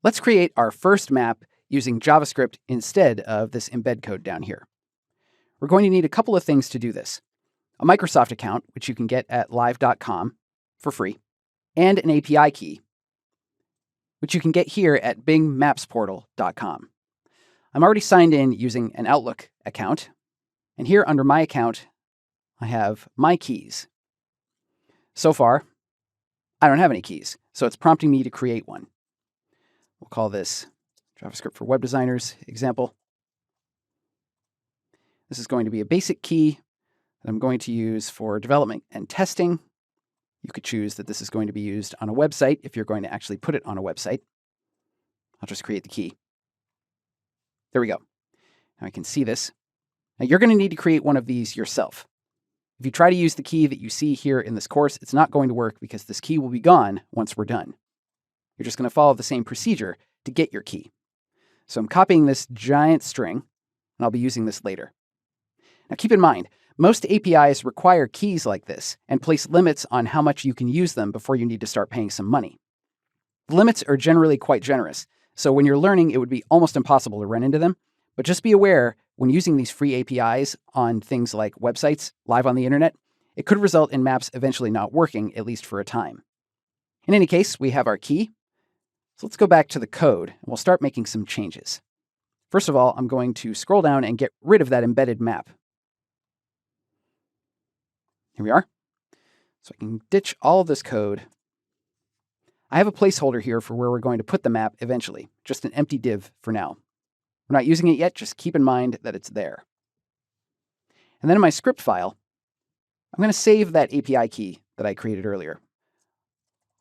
Let's create our first map using JavaScript instead of this embed code down here. We're going to need a couple of things to do this. A Microsoft account, which you can get at live.com for free, and an API key, which you can get here at bingmapsportal.com. I'm already signed in using an Outlook account, and here under my account, I have my keys. So far, I don't have any keys, so it's prompting me to create one. We'll call this JavaScript for Web Designers example. This is going to be a basic key that I'm going to use for development and testing. You could choose that this is going to be used on a website if you're going to actually put it on a website. I'll just create the key. There we go. Now I can see this. Now you're going to need to create one of these yourself. If you try to use the key that you see here in this course, it's not going to work because this key will be gone once we're done. You're just going to follow the same procedure to get your key. So I'm copying this giant string, and I'll be using this later. Now keep in mind, most APIs require keys like this and place limits on how much you can use them before you need to start paying some money. The limits are generally quite generous, so when you're learning, it would be almost impossible to run into them. But just be aware, when using these free APIs on things like websites live on the internet, it could result in maps eventually not working, at least for a time. In any case, we have our key. So let's go back to the code, and we'll start making some changes. First of all, I'm going to scroll down and get rid of that embedded map. Here we are. So I can ditch all of this code. I have a placeholder here for where we're going to put the map eventually, just an empty div for now. We're not using it yet, just keep in mind that it's there. And then in my script file, I'm going to save that API key that I created earlier.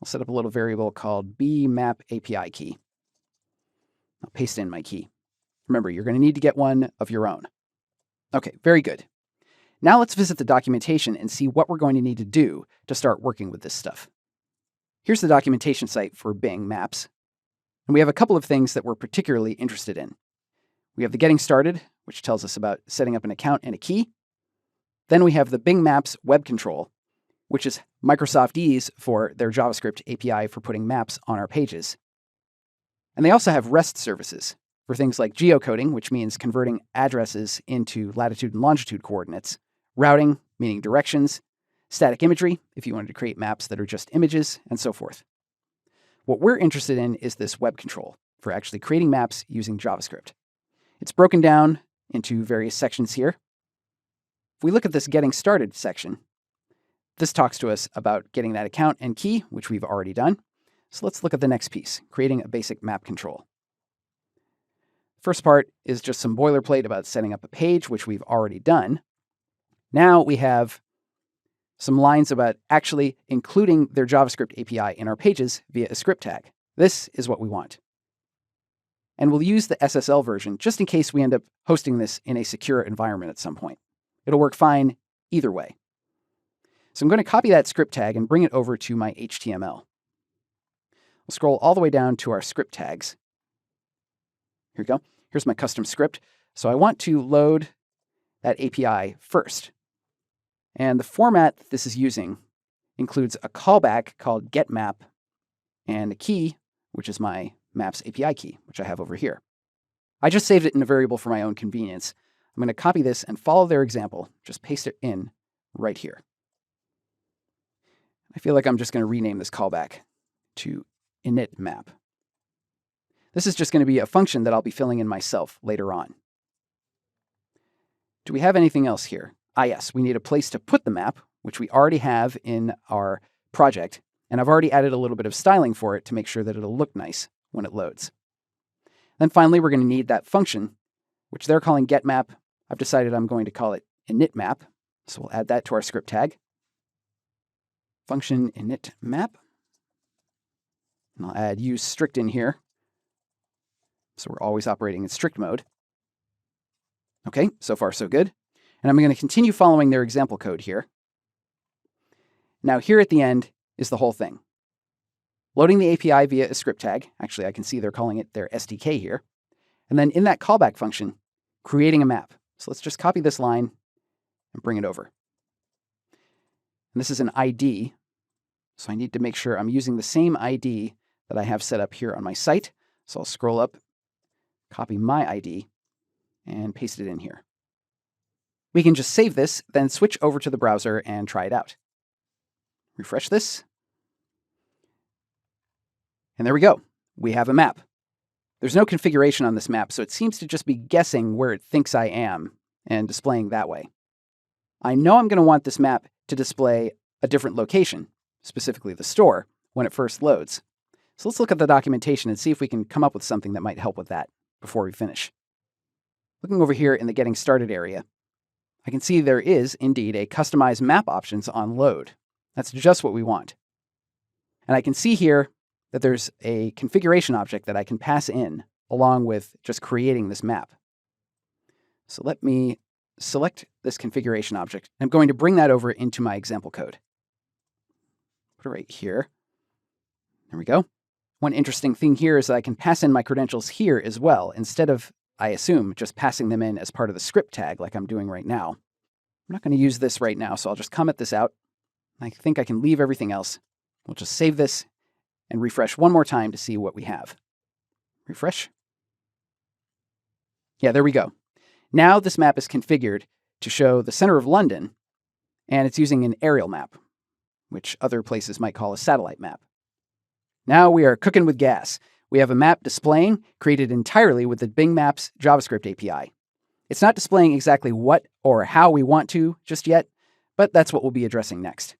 I'll set up a little variable called bMapAPI I'll paste in my key. Remember, you're going to need to get one of your own. Okay, very good. Now let's visit the documentation and see what we're going to need to do to start working with this stuff. Here's the documentation site for Bing Maps. And we have a couple of things that we're particularly interested in. We have the Getting Started, which tells us about setting up an account and a key. Then we have the Bing Maps web control, which is Microsoft for their JavaScript API for putting maps on our pages. And they also have REST services for things like geocoding, which means converting addresses into latitude and longitude coordinates, routing, meaning directions, static imagery, if you wanted to create maps that are just images, and so forth. What we're interested in is this web control for actually creating maps using JavaScript. It's broken down into various sections here. If we look at this Getting Started section, this talks to us about getting that account and key, which we've already done. So let's look at the next piece, creating a basic map control. First part is just some boilerplate about setting up a page, which we've already done. Now we have some lines about actually including their JavaScript API in our pages via a script tag. This is what we want. And we'll use the SSL version just in case we end up hosting this in a secure environment at some point. It'll work fine either way. So I'm going to copy that script tag and bring it over to my HTML. We'll scroll all the way down to our script tags. Here we go. Here's my custom script. So I want to load that API first. And the format that this is using includes a callback called getMap and a key, which is my Maps API key, which I have over here. I just saved it in a variable for my own convenience. I'm going to copy this and follow their example. Just paste it in right here. I feel like I'm just going to rename this callback to initMap. This is just going to be a function that I'll be filling in myself later on. Do we have anything else here? Yes, we need a place to put the map, which we already have in our project, and I've already added a little bit of styling for it to make sure that it'll look nice when it loads. Then finally, we're going to need that function, which they're calling getMap. I've decided I'm going to call it initMap, so we'll add that to our script tag. Function initMap. And I'll add use strict in here, so we're always operating in strict mode. Okay, so far so good. And I'm going to continue following their example code here. Now here at the end is the whole thing. Loading the API via a script tag. Actually, I can see they're calling it their SDK here. And then in that callback function, creating a map. So let's just copy this line and bring it over. And this is an ID. So I need to make sure I'm using the same ID that I have set up here on my site. So I'll scroll up, copy my ID, and paste it in here. We can just save this, then switch over to the browser and try it out. Refresh this. And there we go. We have a map. There's no configuration on this map, so it seems to just be guessing where it thinks I am and displaying that way. I know I'm going to want this map to display a different location, specifically the store, when it first loads. So let's look at the documentation and see if we can come up with something that might help with that before we finish. Looking over here in the Getting Started area, I can see there is indeed a Customize Map Options on load. That's just what we want. And I can see here that there's a configuration object that I can pass in along with just creating this map. So let me select this configuration object. I'm going to bring that over into my example code. Put it right here. There we go. One interesting thing here is that I can pass in my credentials here as well, instead of, I assume, just passing them in as part of the script tag like I'm doing right now. I'm not going to use this right now, so I'll just comment this out. I think I can leave everything else. We'll just save this and refresh one more time to see what we have. Refresh. Yeah, there we go. Now this map is configured to show the center of London, and it's using an aerial map, which other places might call a satellite map. Now we are cooking with gas. We have a map displaying, created entirely with the Bing Maps JavaScript API. It's not displaying exactly what or how we want to just yet, but that's what we'll be addressing next.